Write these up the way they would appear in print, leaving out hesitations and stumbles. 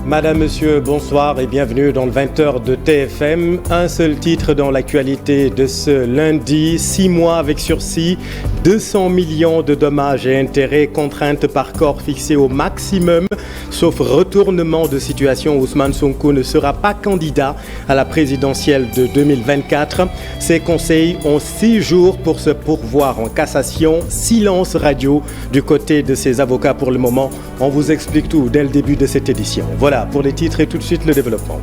Madame, Monsieur, bonsoir et bienvenue dans le 20h de TFM. Un seul titre dans l'actualité de ce lundi, 6 mois avec sursis, 200 millions de dommages et intérêts, contraintes par corps fixées au maximum. Sauf retournement de situation, Ousmane Sonko ne sera pas candidat à la présidentielle de 2024. Ses conseils ont 6 jours pour se pourvoir en cassation. Silence radio du côté de ses avocats pour le moment. On vous explique tout dès le début de cette édition. Voilà pour les titres et tout de suite le développement.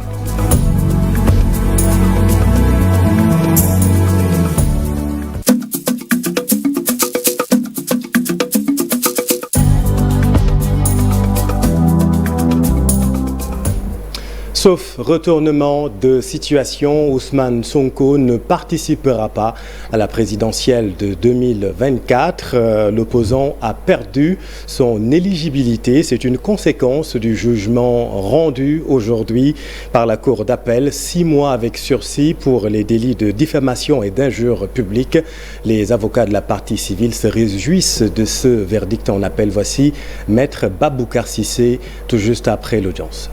Sauf retournement de situation, Ousmane Sonko ne participera pas à la présidentielle de 2024. L'opposant a perdu son éligibilité. C'est une conséquence du jugement rendu aujourd'hui par la Cour d'appel. 6 mois avec sursis pour les délits de diffamation et d'injure publique. Les avocats de la partie civile se réjouissent de ce verdict en appel. Voici Maître Baboucar Cissé, tout juste après l'audience.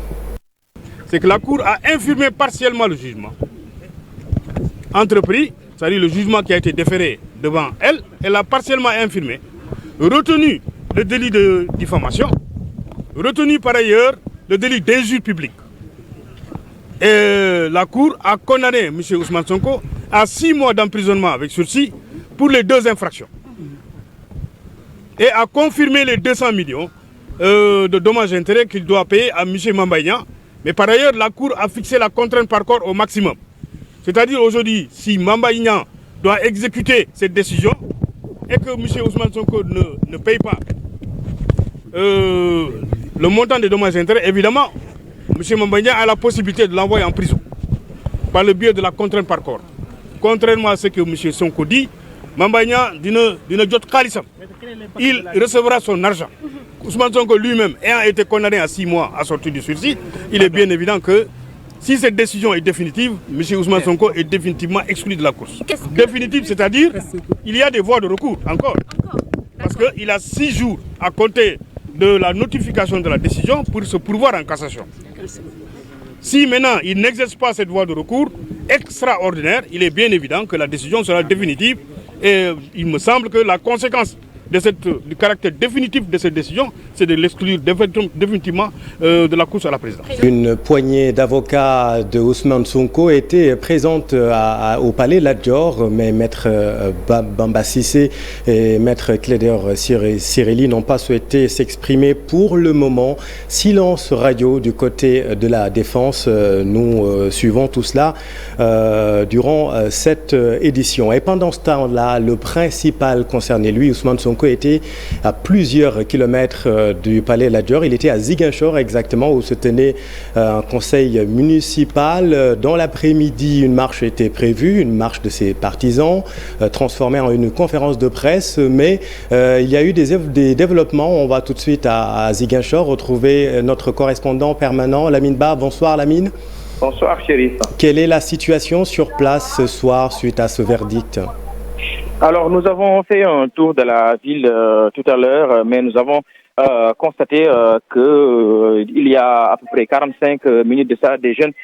C'est que la Cour a infirmé partiellement le jugement. Entrepris, c'est-à-dire le jugement qui a été déféré devant elle, elle a partiellement infirmé, retenu le délit de diffamation, retenu par ailleurs le délit d'injure publique. Et la Cour a condamné M. Ousmane Sonko à 6 mois d'emprisonnement avec sursis pour les 2 infractions. Et a confirmé les 200 millions de dommages et intérêts qu'il doit payer à M. Mambaïna. Mais par ailleurs, la Cour a fixé la contrainte par corps au maximum. C'est-à-dire aujourd'hui, si Mambaïna doit exécuter cette décision et que M. Ousmane Sonko ne paye pas le montant des dommages et intérêts, évidemment, M. Mambaïna a la possibilité de l'envoyer en prison par le biais de la contrainte par corps. Contrairement à ce que M. Sonko dit, Mambaïna dina jot khalisam. Il recevra son argent. Ousmane Sonko lui-même ayant été condamné à 6 mois à sortir du sursis, il est bien évident que si cette décision est définitive, M. Ousmane Sonko est définitivement exclu de la course. Définitive, c'est-à-dire il y a des voies de recours encore. Parce qu'il a 6 jours à compter de la notification de la décision pour se pourvoir en cassation. Si maintenant il n'exerce pas cette voie de recours extraordinaire, il est bien évident que la décision sera définitive. Et il me semble que la conséquence du caractère définitif de cette décision, c'est de l'exclure définitivement de la course à la présidence. Une poignée d'avocats de Ousmane Sonko était présente au palais Lat Dior, mais Maître Bamba Cissé et Maître Clédor Cirelli n'ont pas souhaité s'exprimer pour le moment. Silence radio du côté de la défense. Nous suivons tout cela durant cette édition. Et pendant ce temps-là, le principal concerné, lui, Ousmane Sonko, était à plusieurs kilomètres du palais Lat Dior. Il était à Ziguinchor exactement où se tenait un conseil municipal. Dans l'après-midi, une marche était prévue, une marche de ses partisans, transformée en une conférence de presse. Mais il y a eu des développements. On va tout de suite à Ziguinchor retrouver notre correspondant permanent, Lamine Ba. Bonsoir Lamine. Bonsoir Chérif. Quelle est la situation sur place ce soir suite à ce verdict ? Alors, nous avons fait un tour de la ville tout à l'heure, mais nous avons constaté qu'il y a à peu près 45 minutes de ça, des jeunes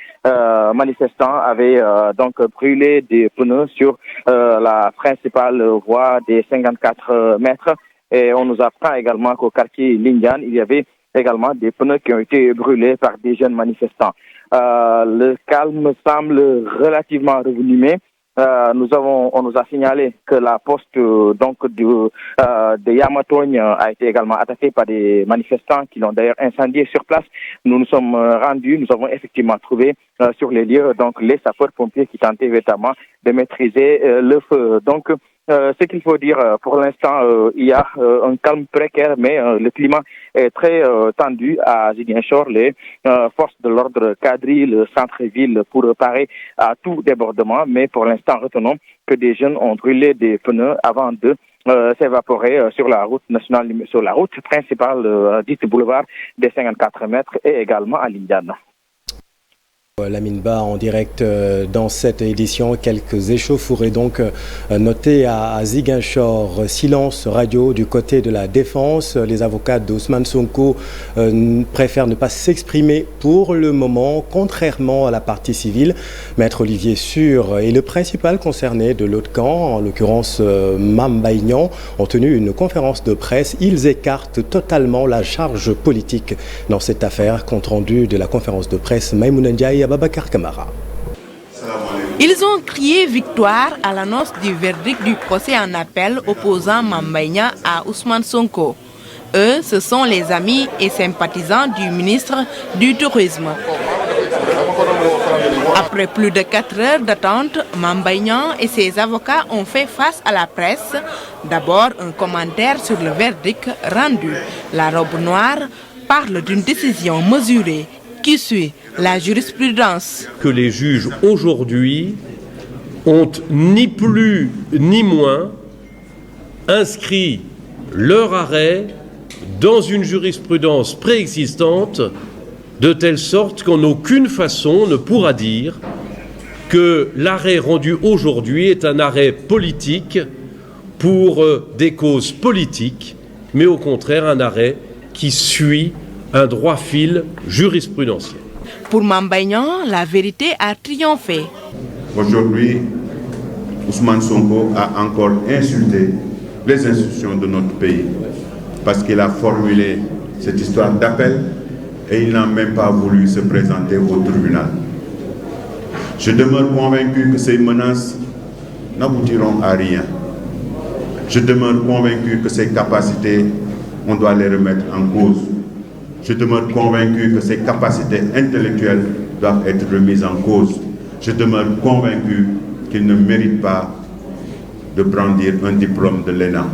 manifestants avaient donc brûlé des pneus sur la principale voie des 54 mètres. Et on nous apprend également qu'au quartier Lindiane, il y avait également des pneus qui ont été brûlés par des jeunes manifestants. Le calme semble relativement revenu, mais on nous a signalé que la poste de Yamatogne a été également attaquée par des manifestants qui l'ont d'ailleurs incendié sur place. Nous nous sommes rendus, nous avons effectivement trouvé sur les lieux donc les sapeurs-pompiers qui tentaient véritablement de maîtriser le feu. Donc ce qu'il faut dire, pour l'instant, il y a un calme précaire, mais le climat est très tendu à Ziguinchor. Les forces de l'ordre quadrillent le centre-ville pour parer à tout débordement, mais pour l'instant, retenons que des jeunes ont brûlé des pneus avant de s'évaporer sur la route nationale, sur la route principale dite boulevard des 54 mètres et également à Lindiane. Lamine Ba en direct dans cette édition. Quelques échauffourées donc notées à Ziguinchor. Silence radio du côté de la défense. Les avocats d'Ousmane Sonko préfèrent ne pas s'exprimer pour le moment, contrairement à la partie civile. Maître Olivier Sur et le principal concerné de l'autre camp, en l'occurrence Mame Mbaye Niang, ont tenu une conférence de presse. Ils écartent totalement la charge politique dans cette affaire. Compte rendu de la conférence de presse, Maïmouna Ndiaye et Babacar Camara. Ils ont crié victoire à l'annonce du verdict du procès en appel opposant Mame Mbaye Niang à Ousmane Sonko. Eux, ce sont les amis et sympathisants du ministre du Tourisme. Après plus de 4 heures d'attente, Mame Mbaye Niang et ses avocats ont fait face à la presse. D'abord, un commentaire sur le verdict rendu. La robe noire parle d'une décision mesurée qui suit la jurisprudence. Que les juges aujourd'hui ont ni plus ni moins inscrit leur arrêt dans une jurisprudence préexistante de telle sorte qu'en aucune façon ne pourra dire que l'arrêt rendu aujourd'hui est un arrêt politique pour des causes politiques, mais au contraire un arrêt qui suit un droit fil jurisprudentiel. Pour Mame Mbaye Niang, la vérité a triomphé. Aujourd'hui, Ousmane Sonko a encore insulté les institutions de notre pays parce qu'il a formulé cette histoire d'appel et il n'a même pas voulu se présenter au tribunal. Je demeure convaincu que ces menaces n'aboutiront à rien. Je demeure convaincu que ses capacités, on doit les remettre en cause. Je demeure convaincu que ses capacités intellectuelles doivent être remises en cause. Je demeure convaincu qu'il ne mérite pas de brandir un diplôme de l'ENA.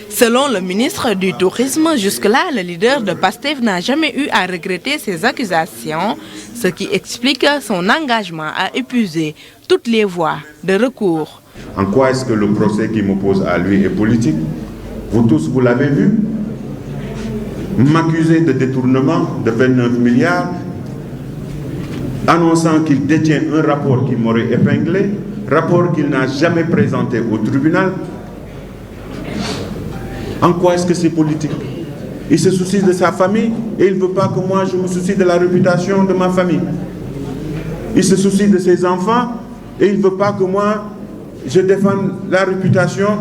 Selon le ministre du Tourisme, jusque-là, le leader de PASTEF n'a jamais eu à regretter ces accusations, ce qui explique son engagement à épuiser toutes les voies de recours. En quoi est-ce que le procès qui m'oppose à lui est politique? Vous tous, vous l'avez vu. M'accuser de détournement de 29 milliards, annonçant qu'il détient un rapport qui m'aurait épinglé, rapport qu'il n'a jamais présenté au tribunal. En quoi est-ce que c'est politique? Il se soucie de sa famille et il ne veut pas que moi je me soucie de la réputation de ma famille. Il se soucie de ses enfants et il ne veut pas que moi je défende la réputation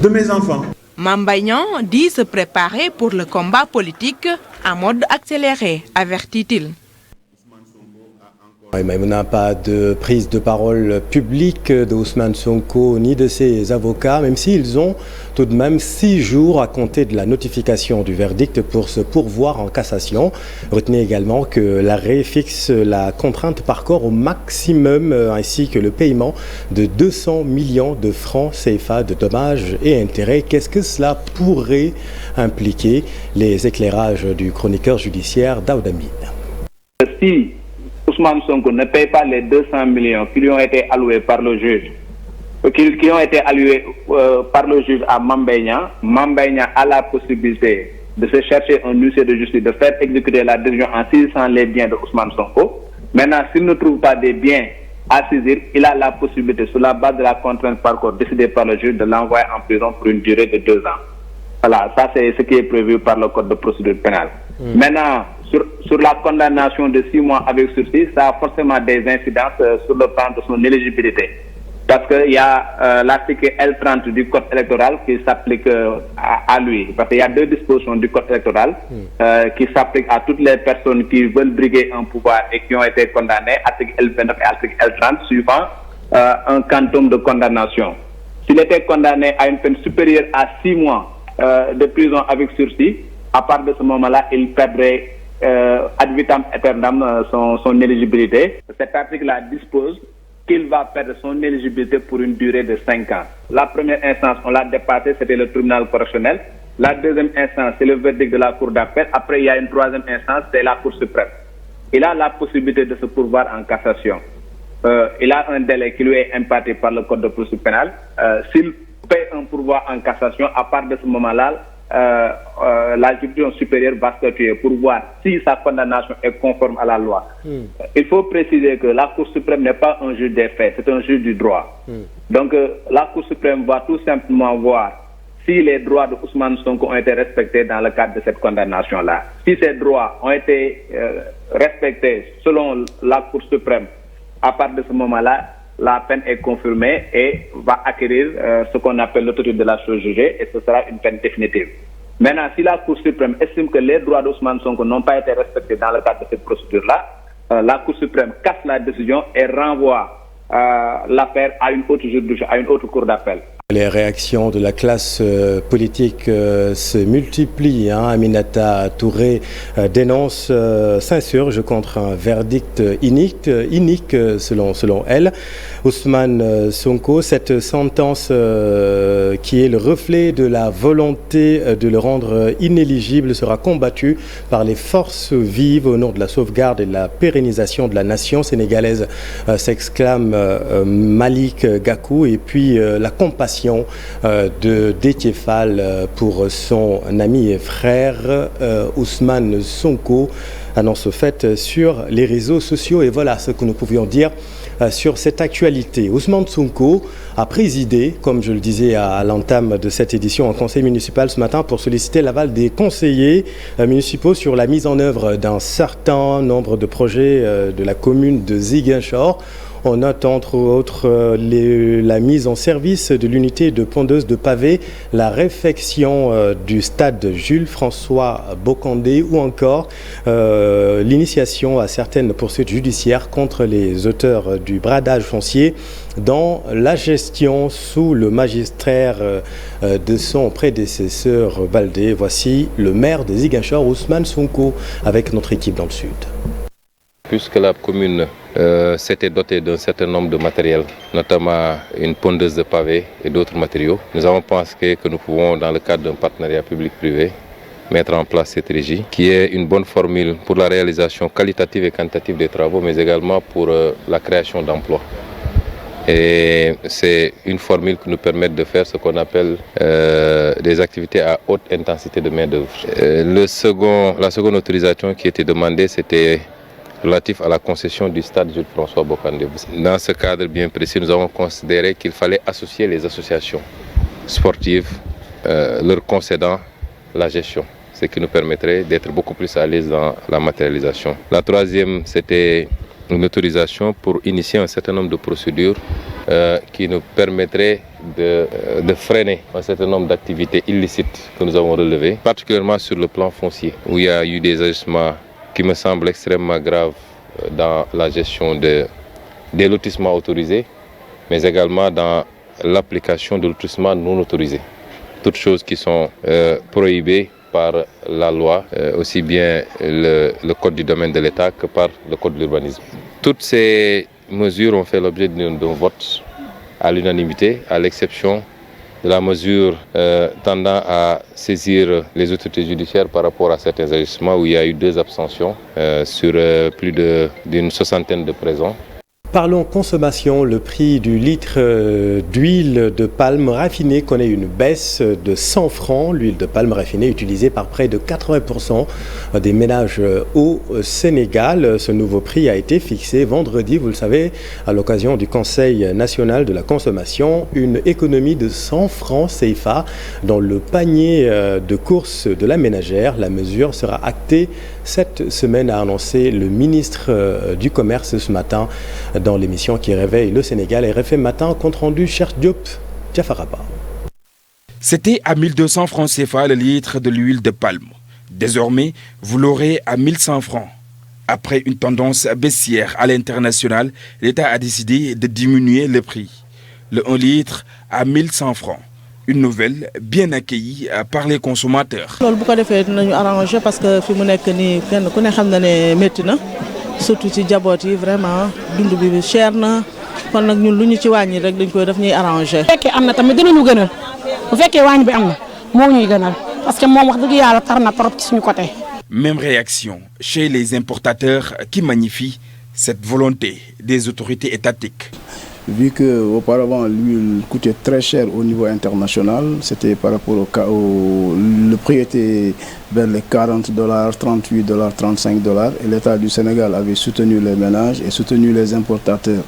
de mes enfants. Mame Mbaye Niang dit se préparer pour le combat politique en mode accéléré, avertit-il. Il n'y a pas de prise de parole publique d'Ousmane Sonko ni de ses avocats, même s'ils ont tout de même 6 jours à compter de la notification du verdict pour se pourvoir en cassation. Retenez également que l'arrêt fixe la contrainte par corps au maximum ainsi que le paiement de 200 millions de francs CFA de dommages et intérêts. Qu'est-ce que cela pourrait impliquer? Les éclairages du chroniqueur judiciaire Daouda Mine. Ousmane Sonko ne paye pas les 200 millions qui lui ont été alloués par le juge, qui ont été alloués par le juge à Mame Mbaye Niang. Mame Mbaye Niang a la possibilité de se chercher un huissier de justice, de faire exécuter la décision en saisissant les biens de Ousmane Sonko. Maintenant, s'il ne trouve pas des biens à saisir, il a la possibilité, sur la base de la contrainte par corps décidée par le juge, de l'envoyer en prison pour une durée de 2 ans. Voilà, ça c'est ce qui est prévu par le code de procédure pénale. Maintenant, sur la condamnation de 6 mois avec sursis, ça a forcément des incidences sur le plan de son éligibilité. Parce qu'il y a l'article L30 du code électoral qui s'applique à lui. Parce qu'il y a 2 dispositions du code électoral qui s'appliquent à toutes les personnes qui veulent briguer un pouvoir et qui ont été condamnées, article L29 et article L30, suivant un quantum de condamnation. S'il était condamné à une peine supérieure à 6 mois de prison avec sursis, à partir de ce moment-là, il perdrait ad vitam aeternam son éligibilité. Cet article-là dispose qu'il va perdre son éligibilité pour une durée de 5 ans. La première instance, on l'a dépassé, c'était le tribunal correctionnel. La deuxième instance, c'est le verdict de la Cour d'appel. Après, il y a une troisième instance, c'est la Cour suprême. Il a la possibilité de se pourvoir en cassation. Il a un délai qui lui est imparti par le Code de procédure pénale. S'il paie un pourvoi en cassation, à partir de ce moment-là, la juridiction supérieure va statuer pour voir si sa condamnation est conforme à la loi. Il faut préciser que la Cour suprême n'est pas un juge des faits, c'est un juge du droit. Donc la Cour suprême va tout simplement voir si les droits de Ousmane Sonko ont été respectés dans le cadre de cette condamnation-là. Si ces droits ont été respectés selon la Cour suprême, à partir de ce moment-là, la peine est confirmée et va acquérir ce qu'on appelle l'autorité de la chose jugée et ce sera une peine définitive. Maintenant, si la Cour suprême estime que les droits d'Ousmane Sonko n'ont pas été respectés dans le cadre de cette procédure-là, la Cour suprême casse la décision et renvoie l'affaire à une autre juridiction, à une autre cour d'appel. Les réactions de la classe politique se multiplient. Aminata Touré dénonce, s'insurge contre un verdict inique selon elle. Ousmane Sonko, cette sentence qui est le reflet de la volonté de le rendre inéligible sera combattue par les forces vives au nom de la sauvegarde et de la pérennisation de la nation sénégalaise, s'exclame Malik Gakou, et puis la compassion de Déthié Fall pour son ami et frère Ousmane Sonko, annonce faite sur les réseaux sociaux. Et voilà ce que nous pouvions dire sur cette actualité. Ousmane Sonko a présidé, comme je le disais à l'entame de cette édition, en conseil municipal ce matin pour solliciter l'aval des conseillers municipaux sur la mise en œuvre d'un certain nombre de projets de la commune de Ziguinchor. On note entre autres la mise en service de l'unité de pondeuse de pavés, la réfection du stade Jules-François Bocandé ou encore l'initiation à certaines poursuites judiciaires contre les auteurs du bradage foncier dans la gestion sous le magistère de son prédécesseur Baldé. Voici le maire de Ziguinchor, Ousmane Sonko, avec notre équipe dans le sud. Puisque la commune s'était dotée d'un certain nombre de matériel, notamment une pondeuse de pavés et d'autres matériaux, nous avons pensé que nous pouvons, dans le cadre d'un partenariat public-privé, mettre en place cette régie, qui est une bonne formule pour la réalisation qualitative et quantitative des travaux, mais également pour la création d'emplois. Et c'est une formule qui nous permet de faire ce qu'on appelle des activités à haute intensité de main-d'œuvre. La seconde autorisation qui était demandée, c'était relatif à la concession du stade Jules-François Bocandé. Dans ce cadre bien précis, nous avons considéré qu'il fallait associer les associations sportives, leur concédant la gestion, ce qui nous permettrait d'être beaucoup plus à l'aise dans la matérialisation. La troisième, c'était une autorisation pour initier un certain nombre de procédures qui nous permettraient de freiner un certain nombre d'activités illicites que nous avons relevées, particulièrement sur le plan foncier, où il y a eu des agissements qui me semble extrêmement grave dans la gestion des lotissements autorisés, mais également dans l'application de lotissements non autorisés. Toutes choses qui sont prohibées par la loi, aussi bien le code du domaine de l'État que par le code de l'urbanisme. Toutes ces mesures ont fait l'objet d'un vote à l'unanimité, à l'exception de la mesure tendant à saisir les autorités judiciaires par rapport à certains agissements où il y a eu 2 abstentions sur plus d'une soixantaine de présents. Parlons consommation. Le prix du litre d'huile de palme raffinée connaît une baisse de 100 francs. L'huile de palme raffinée est utilisée par près de 80% des ménages au Sénégal. Ce nouveau prix a été fixé vendredi, vous le savez, à l'occasion du Conseil national de la consommation. Une économie de 100 francs CFA dans le panier de courses de la ménagère. La mesure sera actée cette semaine, a annoncé le ministre du Commerce ce matin dans l'émission qui réveille le Sénégal. RFM Matin, compte rendu Cheikh Diop, Diafaraba. C'était à 1200 francs CFA le litre de l'huile de palme. Désormais, vous l'aurez à 1100 francs. Après une tendance baissière à l'international, l'État a décidé de diminuer le prix. Le 1 litre à 1100 francs. Une nouvelle bien accueillie par les consommateurs. loolu bu ko defee dinañu arrangé parce que fi mu nekk nii kenn ku ne xam na ne métti na surtout ci jaboot yi vraiment dund bi cher na kon nag ñun lu ñu ci wàññi rek dañ koy def ñuy arrangé. bu fekkee am na tamit dinañu gënal bu fekkee wàññi bi am na moo ñuy gënal parce que moom wax dëgg yàlla tar na trop ci suñu côté. Même réaction chez les importateurs qui magnifient cette volonté des autorités étatiques. vu qu'auparavant l'huile coûtait très cher au niveau international, c'était par rapport le prix était vers les $40, $38, $35, et l'État du Sénégal avait soutenu les ménages et soutenu les importateurs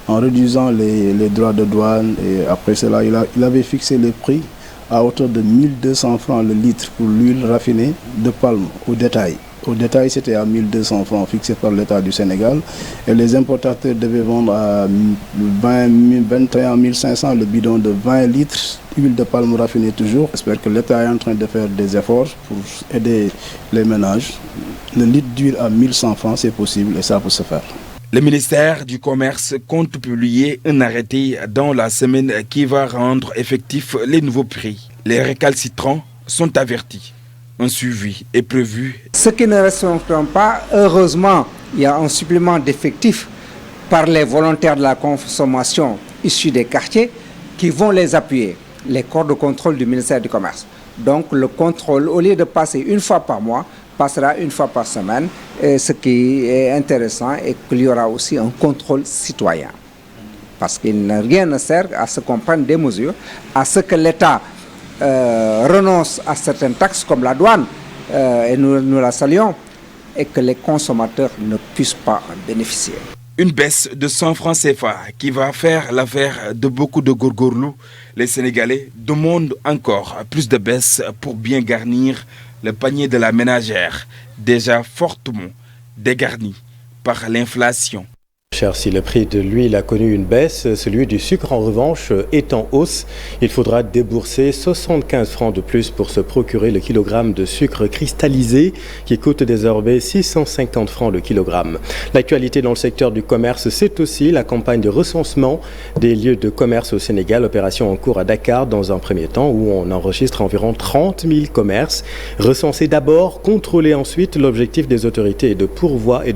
en réduisant les droits de douane, et après cela il avait fixé les prix à hauteur de 1200 francs le litre pour l'huile raffinée de palme au détail. Au détail, c'était à 1200 francs fixé par l'État du Sénégal, et les importateurs devaient vendre à 21 500 le bidon de 20 litres, huile de palme raffinée toujours. J'espère que l'État est en train de faire des efforts pour aider les ménages. Le litre d'huile à 1100 francs, c'est possible et ça peut se faire. Le ministère du Commerce compte publier un arrêté dans la semaine qui va rendre effectifs les nouveaux prix. Les récalcitrants sont avertis. Un suivi est prévu. Ceux qui ne respecteront pas, heureusement, il y a un supplément d'effectifs par les volontaires de la consommation issus des quartiers qui vont les appuyer, les corps de contrôle du ministère du Commerce. Donc le contrôle, au lieu de passer une fois par mois, passera une fois par semaine. Et ce qui est intéressant est qu'il y aura aussi un contrôle citoyen. Parce qu'il rien ne sert à ce qu'on prenne des mesures, à ce que l'État renonce à certaines taxes comme la douane, et nous la saluons, et que les consommateurs ne puissent pas en bénéficier. Une baisse de 100 francs CFA qui va faire l'affaire de beaucoup de gourgourlous. Les Sénégalais demandent encore plus de baisse pour bien garnir le panier de la ménagère, déjà fortement dégarni par l'inflation. Cher, si le prix de l'huile a connu une baisse, celui du sucre en revanche est en hausse. Il faudra débourser 75 francs de plus pour se procurer le kilogramme de sucre cristallisé qui coûte désormais 650 francs le kilogramme. L'actualité dans le secteur du commerce, c'est aussi la campagne de recensement des lieux de commerce au Sénégal, opération en cours à Dakar dans un premier temps où on enregistre environ 30 000 commerces. Recenser d'abord, contrôler ensuite. L'objectif des autorités est de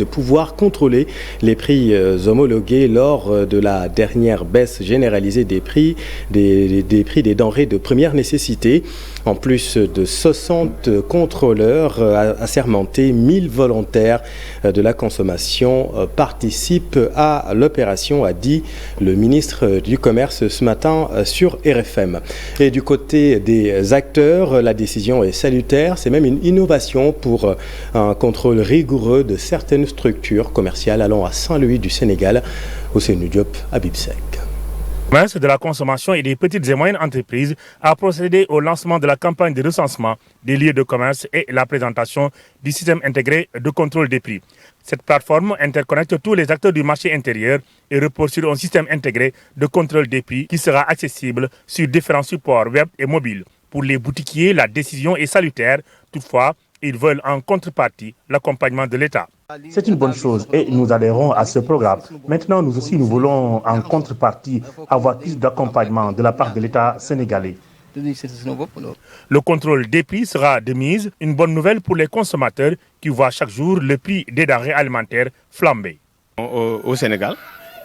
pouvoir contrôler les prix homologués lors de la dernière baisse généralisée des prix des denrées de première nécessité. En plus de 60 contrôleurs assermentés, 1000 volontaires de la consommation participent à l'opération, a dit le ministre du Commerce ce matin sur RFM. Et du côté des acteurs, la décision est salutaire. C'est même une innovation pour un contrôle rigoureux de certaines structures commerciales allant à Saint-Louis du Sénégal. Ousseynou Diop, Abibsec. Le ministre de la Consommation et des petites et moyennes entreprises a procédé au lancement de la campagne de recensement des lieux de commerce et la présentation du système intégré de contrôle des prix. Cette plateforme interconnecte tous les acteurs du marché intérieur et repose sur un système intégré de contrôle des prix qui sera accessible sur différents supports web et mobiles. Pour les boutiquiers, la décision est salutaire. Toutefois, ils veulent en contrepartie l'accompagnement de l'État. C'est une bonne chose et nous adhérons à ce programme. Maintenant, nous voulons en contrepartie avoir plus d'accompagnement de la part de l'État sénégalais. Le contrôle des prix sera de mise, une bonne nouvelle pour les consommateurs qui voient chaque jour le prix des denrées alimentaires flamber. Au Sénégal,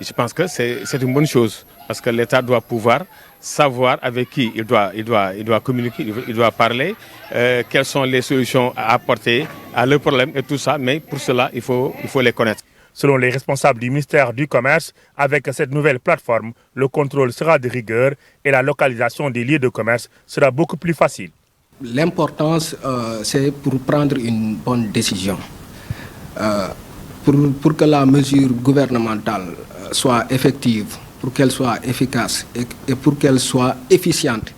je pense que c'est une bonne chose parce que l'État doit pouvoir savoir avec qui il doit communiquer, il doit parler, quelles sont les solutions à apporter à leurs problèmes et tout ça, mais pour cela, il faut les connaître. Selon les responsables du ministère du Commerce, avec cette nouvelle plateforme, le contrôle sera de rigueur et la localisation des lieux de commerce sera beaucoup plus facile. L'importance, c'est pour prendre une bonne décision. Pour que la mesure gouvernementale soit effective, pour qu'elle soit efficace et pour qu'elle soit efficiente,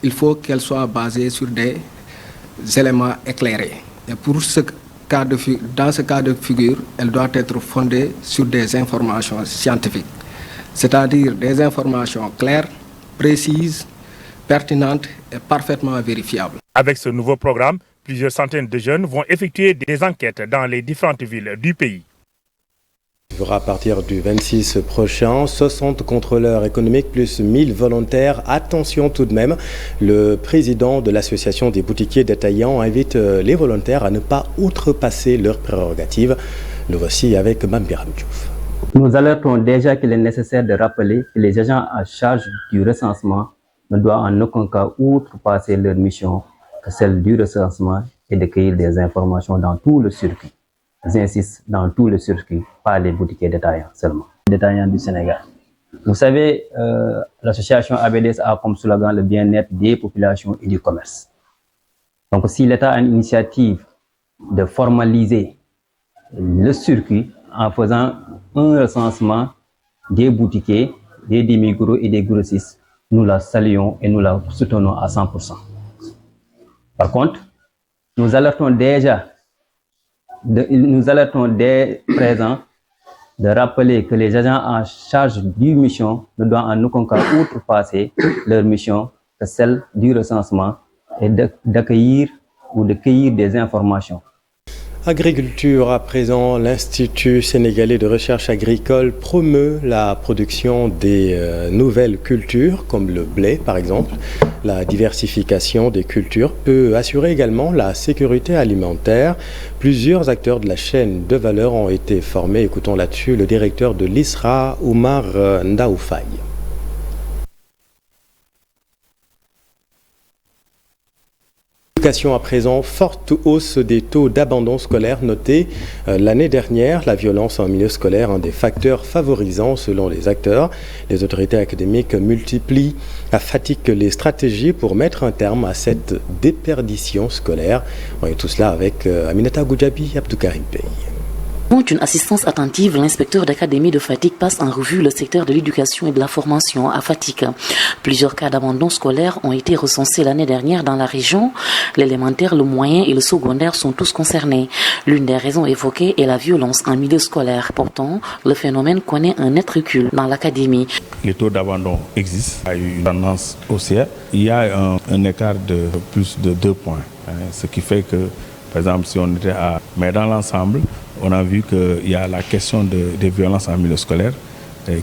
il faut qu'elle soit basée sur des éléments éclairés. Et dans ce cas de figure, elle doit être fondée sur des informations scientifiques, c'est-à-dire des informations claires, précises, pertinentes et parfaitement vérifiables. Avec ce nouveau programme, plusieurs centaines de jeunes vont effectuer des enquêtes dans les différentes villes du pays. À partir du 26 prochain, 60 contrôleurs économiques plus 1000 volontaires. Attention tout de même, le président de l'association des boutiquiers détaillants invite les volontaires à ne pas outrepasser leurs prérogatives. Le voici avec Mambiram Diouf. Nous alertons déjà qu'il est nécessaire de rappeler que les agents à charge du recensement ne doivent en aucun cas outrepasser leur mission que celle du recensement et de cueillir des informations dans tout le circuit. J'insiste, dans tout le circuit, pas les boutiquiers détaillants seulement. Détaillants du Sénégal. Vous savez, l'association ABDS a comme slogan le bien-être des populations et du commerce. Donc si l'État a une initiative de formaliser le circuit en faisant un recensement des boutiquiers, des demi-gros et des grossistes, nous la saluons et nous la soutenons à 100%. Par contre, nous alertons dès présent de rappeler que les agents en charge du mission ne doivent en aucun cas outrepasser leur mission que celle du recensement et d'accueillir ou de cueillir des informations. Agriculture à présent, l'Institut sénégalais de recherche agricole promeut la production des nouvelles cultures comme le blé par exemple. La diversification des cultures peut assurer également la sécurité alimentaire. Plusieurs acteurs de la chaîne de valeur ont été formés. Écoutons là-dessus le directeur de l'ISRA, Oumar Ndaoufaye. À présent, forte hausse des taux d'abandon scolaire notés l'année dernière. La violence en milieu scolaire, un des facteurs favorisants selon les acteurs. Les autorités académiques multiplient à Fatick les stratégies pour mettre un terme à cette déperdition scolaire. On est tous là avec Aminata Goudjabi et Abdoukarim Bey. Pour une assistance attentive, l'inspecteur d'académie de Fatick passe en revue le secteur de l'éducation et de la formation à Fatick. Plusieurs cas d'abandon scolaire ont été recensés l'année dernière dans la région. L'élémentaire, le moyen et le secondaire sont tous concernés. L'une des raisons évoquées est la violence en milieu scolaire. Pourtant, le phénomène connaît un net recul dans l'académie. Les taux d'abandon existent. Il y a eu une tendance haussière. Il y a un écart de plus de 2 points. Ce qui fait que, par exemple, si on était à... Mais dans l'ensemble, on a vu qu'il y a la question des violences en milieu scolaire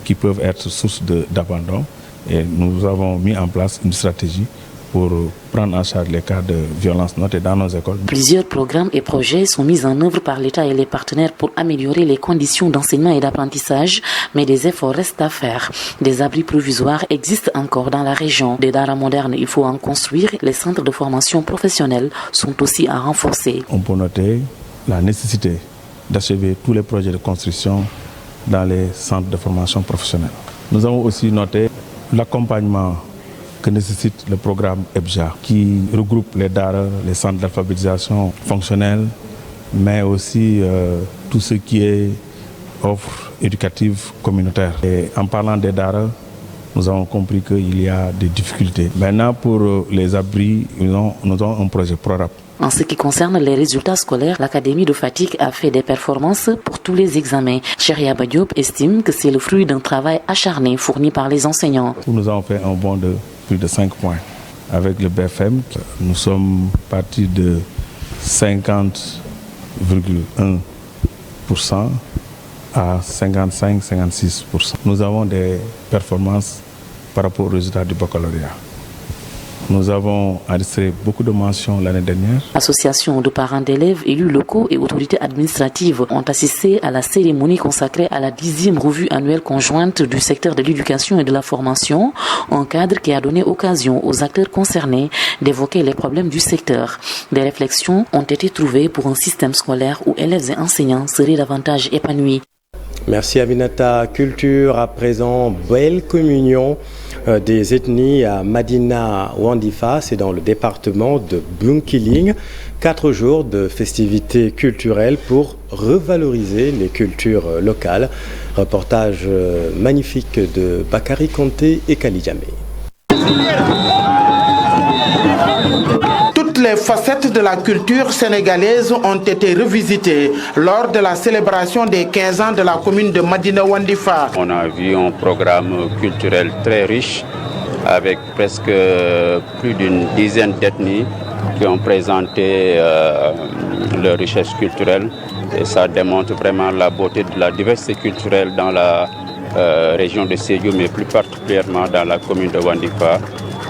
qui peuvent être source d'abandon. Et nous avons mis en place une stratégie pour prendre en charge les cas de violence notées dans nos écoles. Plusieurs programmes et projets sont mis en œuvre par l'État et les partenaires pour améliorer les conditions d'enseignement et d'apprentissage, mais des efforts restent à faire. Des abris provisoires existent encore dans la région. Des daras modernes, il faut en construire. Les centres de formation professionnelle sont aussi à renforcer. On peut noter la nécessité d'achever tous les projets de construction dans les centres de formation professionnelle. Nous avons aussi noté l'accompagnement que nécessite le programme EBJA, qui regroupe les daras, les centres d'alphabétisation fonctionnelle, mais aussi tout ce qui est offre éducative communautaire. Et en parlant des daras, nous avons compris qu'il y a des difficultés. Maintenant, pour les abris, nous avons un projet ProRap. En ce qui concerne les résultats scolaires, l'Académie de Fatick a fait des performances pour tous les examens. Cheria Badiop estime que c'est le fruit d'un travail acharné fourni par les enseignants. Nous avons fait un bond de plus de 5 points. Avec le BFM, nous sommes partis de 50,1% à 55-56%. Nous avons des performances par rapport aux résultats du baccalauréat. Nous avons enregistré beaucoup de mentions l'année dernière. Associations de parents d'élèves, élus locaux et autorités administratives ont assisté à la cérémonie consacrée à la 10e revue annuelle conjointe du secteur de l'éducation et de la formation, un cadre qui a donné occasion aux acteurs concernés d'évoquer les problèmes du secteur. Des réflexions ont été trouvées pour un système scolaire où élèves et enseignants seraient davantage épanouis. Merci Aminata. Culture à présent, belle communion des ethnies à Madina Wandifa, c'est dans le département de Bunkiling. 4 jours de festivités culturelles pour revaloriser les cultures locales. Reportage magnifique de Bakary Konté et Kali Djamé. Toutes les facettes de la culture sénégalaise ont été revisitées lors de la célébration des 15 ans de la commune de Madina Wandifa. On a vu un programme culturel très riche avec presque plus d'une dizaine d'ethnies qui ont présenté leur richesse culturelle et ça démontre vraiment la beauté de la diversité culturelle dans la région de Sédhiou mais plus particulièrement dans la commune de Wandifa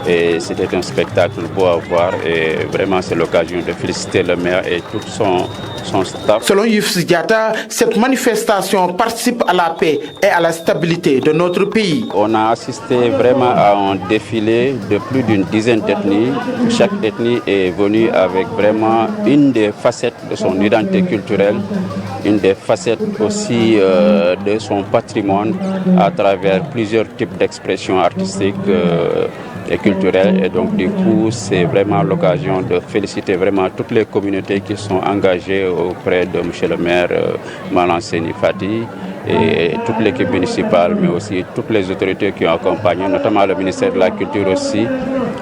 Et c'était un spectacle beau à voir et vraiment c'est l'occasion de féliciter le maire et tout son staff. Selon Youssouf Diatta, cette manifestation participe à la paix et à la stabilité de notre pays. On a assisté vraiment à un défilé de plus d'une dizaine d'ethnies. Chaque ethnie est venue avec vraiment une des facettes de son identité culturelle, une des facettes aussi de son patrimoine à travers plusieurs types d'expressions artistiques et culturelles. Et donc du coup, c'est vraiment l'occasion de féliciter vraiment toutes les communautés qui sont engagées auprès de M. le maire Malang Seyni Fati et toute l'équipe municipale, mais aussi toutes les autorités qui ont accompagné, notamment le ministère de la Culture aussi,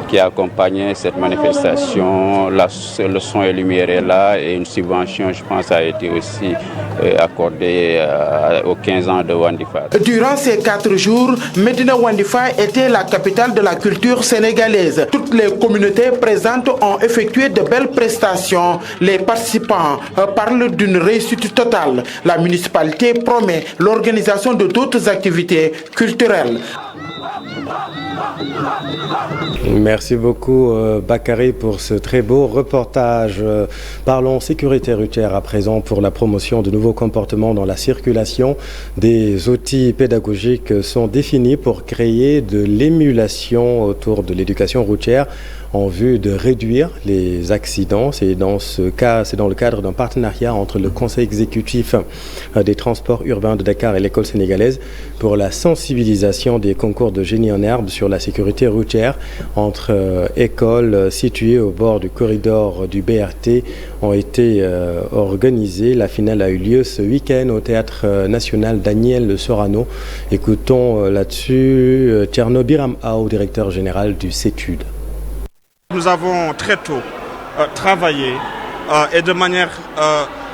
qui a accompagné cette manifestation. Le son et lumière est là et une subvention, je pense, a été aussi accordée aux 15 ans de Wandifa. Durant ces 4 jours, Médina Wandifa était la capitale de la culture sénégalaise. Toutes les communautés présentes ont effectué de belles prestations. Les participants parlent d'une réussite totale. La municipalité promet l'organisation de d'autres activités culturelles. Merci beaucoup Bakary pour ce très beau reportage. Parlons sécurité routière à présent pour la promotion de nouveaux comportements dans la circulation. Des outils pédagogiques sont définis pour créer de l'émulation autour de l'éducation routière en vue de réduire les accidents. C'est dans le cadre d'un partenariat entre le Conseil exécutif des transports urbains de Dakar et l'école sénégalaise pour la sensibilisation des concours de génie en herbe sur la sécurité routière entre écoles situées au bord du corridor du BRT ont été organisées. La finale a eu lieu ce week-end au Théâtre National Daniel Sorano. Écoutons là-dessus Tierno Biram Ao, directeur général du CETUD. Nous avons très tôt travaillé et de manière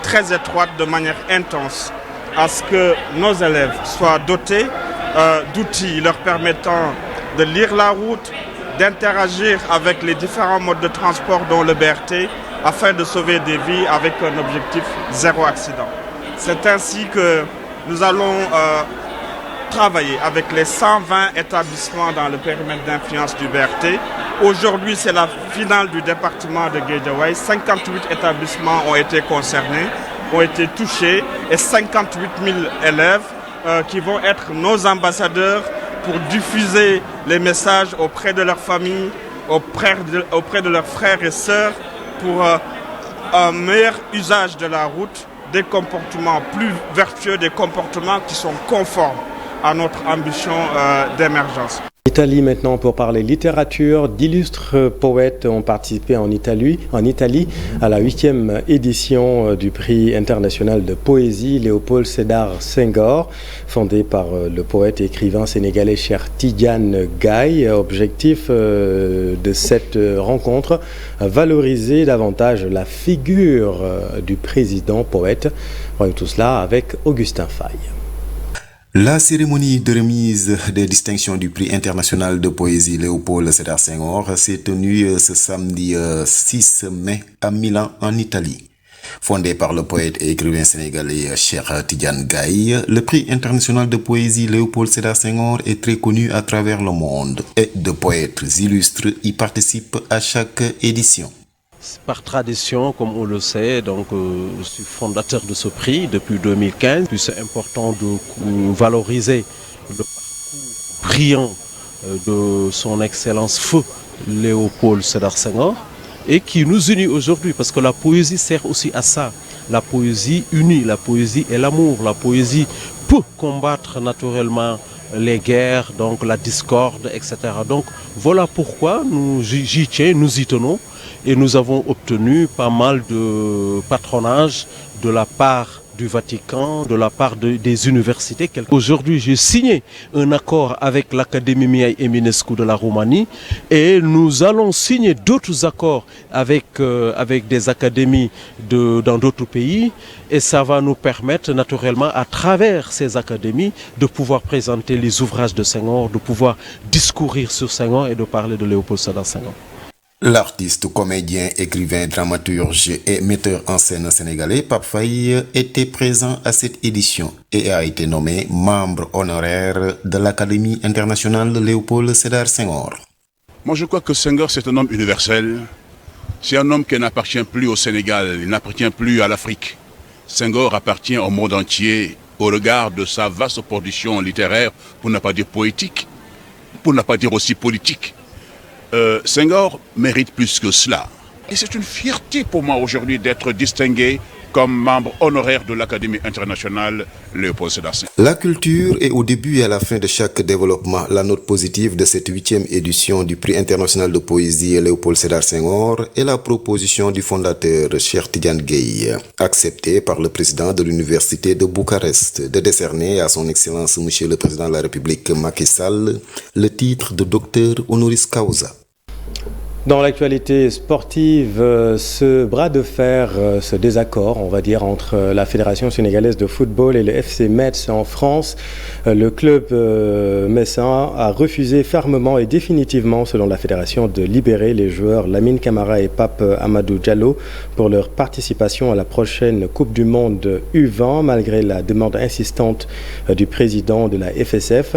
très étroite, de manière intense, à ce que nos élèves soient dotés d'outils leur permettant de lire la route, d'interagir avec les différents modes de transport dont le BRT, afin de sauver des vies avec un objectif zéro accident. C'est ainsi que nous allons travailler avec les 120 établissements dans le périmètre d'influence du BRT. Aujourd'hui, c'est la finale du département de Guédiawaye. 58 établissements ont été concernés, ont été touchés et 58 000 élèves qui vont être nos ambassadeurs pour diffuser les messages auprès de leurs familles, auprès de leurs frères et sœurs pour un meilleur usage de la route, des comportements plus vertueux, des comportements qui sont conformes à notre ambition d'émergence. Italie maintenant pour parler littérature. D'illustres poètes ont participé en Italie à la 8e édition du prix international de poésie Léopold Sédar Senghor, fondé par le poète et écrivain sénégalais Cheikh Tidiane Gaye. Objectif de cette rencontre, valoriser davantage la figure du président poète. Voyons tout cela avec Augustin Faye. La cérémonie de remise des distinctions du prix international de poésie Léopold Sédar Senghor s'est tenue ce samedi 6 mai à Milan en Italie. Fondé par le poète et écrivain sénégalais Cheikh Tidiane Gaye, le prix international de poésie Léopold Sédar Senghor est très connu à travers le monde et de poètes illustres y participent à chaque édition. Par tradition, comme on le sait, donc, je suis fondateur de ce prix depuis 2015. Puis c'est important de valoriser le parcours brillant de son excellence feu Léopold Sédar Senghor et qui nous unit aujourd'hui parce que la poésie sert aussi à ça. La poésie unit, la poésie est l'amour, la poésie peut combattre naturellement les guerres, donc la discorde, etc. Donc voilà pourquoi j'y tiens, nous y tenons. Et nous avons obtenu pas mal de patronage de la part du Vatican, de la part des universités. Aujourd'hui, j'ai signé un accord avec l'Académie Mihai Eminescu de la Roumanie et nous allons signer d'autres accords avec des académies dans d'autres pays et ça va nous permettre naturellement à travers ces académies de pouvoir présenter les ouvrages de Senghor, de pouvoir discourir sur Senghor et de parler de Léopold Sédar Senghor. L'artiste, comédien, écrivain, dramaturge et metteur en scène sénégalais Pape Faye était présent à cette édition et a été nommé membre honoraire de l'Académie internationale Léopold Sédar Senghor. Moi, je crois que Senghor, c'est un homme universel. C'est un homme qui n'appartient plus au Sénégal, il n'appartient plus à l'Afrique. Senghor appartient au monde entier au regard de sa vaste production littéraire, pour ne pas dire poétique, pour ne pas dire aussi politique. Senghor mérite plus que cela. Et c'est une fierté pour moi aujourd'hui d'être distingué comme membre honoraire de l'Académie internationale Léopold Sédar Senghor. La culture est au début et à la fin de chaque développement. La note positive de cette 8e édition du prix international de poésie Léopold Sédar Senghor est la proposition du fondateur Cheikh Tidiane Gueye, acceptée par le président de l'université de Bucarest, de décerner à son excellence Monsieur le Président de la République Macky Sall le titre de docteur honoris causa. Dans l'actualité sportive, ce bras de fer, ce désaccord, on va dire, entre la Fédération sénégalaise de football et le FC Metz en France, le club messin a refusé fermement et définitivement, selon la fédération, de libérer les joueurs Lamine Camara et Pape Amadou Diallo pour leur participation à la prochaine Coupe du Monde U20, malgré la demande insistante du président de la FSF.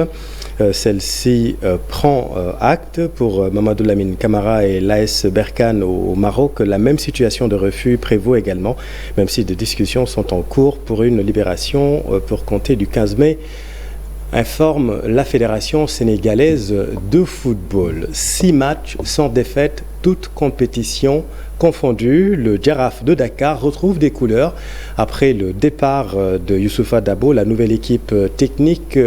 Celle-ci prend acte pour Mamadou Lamine Camara et l'AS Berkane au Maroc. La même situation de refus prévaut également, même si des discussions sont en cours pour une libération pour compter du 15 mai, informe la Fédération sénégalaise de football. 6 matchs sans défaite, toutes compétitions confondues. Le Jaraaf de Dakar retrouve des couleurs après le départ de Youssoufa Dabo. La nouvelle équipe technique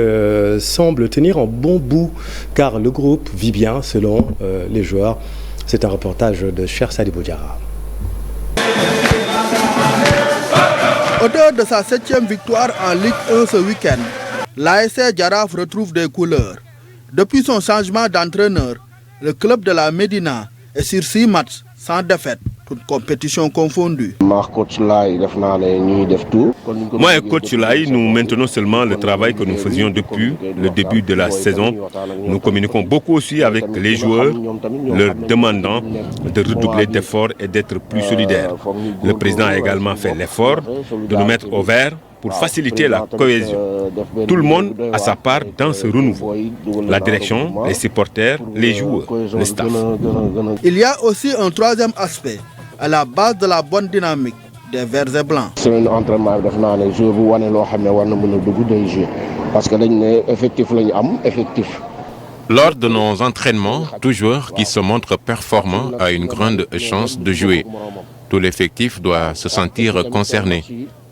semble tenir en bon bout car le groupe vit bien selon les joueurs. C'est un reportage de Cheikh Sadibou Diarra. Auteur de sa 7e victoire en Ligue 1 ce week-end, l'ASC Jaraaf retrouve des couleurs. Depuis son changement d'entraîneur, le club de la Médina est sur 6 matchs sans défaite, toutes compétitions confondues. Moi et coach Laï, nous maintenons seulement le travail que nous faisions depuis le début de la saison. Nous communiquons beaucoup aussi avec les joueurs, leur demandant de redoubler d'efforts et d'être plus solidaires. Le président a également fait l'effort de nous mettre au vert pour faciliter la cohésion. Tout le monde a sa part dans ce renouveau. La direction, les supporters, les joueurs, le staff. Il y a aussi un troisième aspect, à la base de la bonne dynamique des Verts et Blancs. C'est un entraînement effectif. Lors de nos entraînements, tout joueur qui se montre performant a une grande chance de jouer. Tout l'effectif doit se sentir concerné.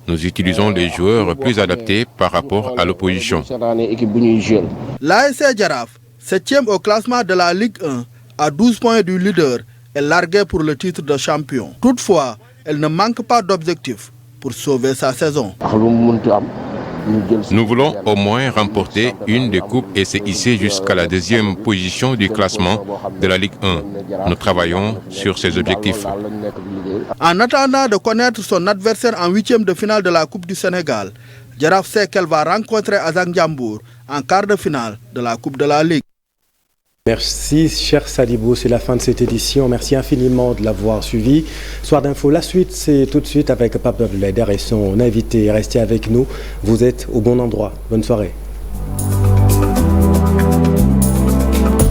Nous utilisons les joueurs plus adaptés par rapport à l'opposition. L'ASC Jaraaf, 7e au classement de la Ligue 1, à 12 points du leader, est larguée pour le titre de champion. Toutefois, elle ne manque pas d'objectifs pour sauver sa saison. Nous voulons au moins remporter une des coupes et se hisser jusqu'à la 2e position du classement de la Ligue 1. Nous travaillons sur ces objectifs. En attendant de connaître son adversaire en 8e de finale de la Coupe du Sénégal, Jaraaf sait qu'elle va rencontrer Azang Diambour en quart de finale de la Coupe de la Ligue. Merci, cher Sadibou, c'est la fin de cette édition. Merci infiniment de l'avoir suivi. Soir d'info, la suite, c'est tout de suite avec Pape Abdoulaye Der et son invité. Restez avec nous, vous êtes au bon endroit. Bonne soirée.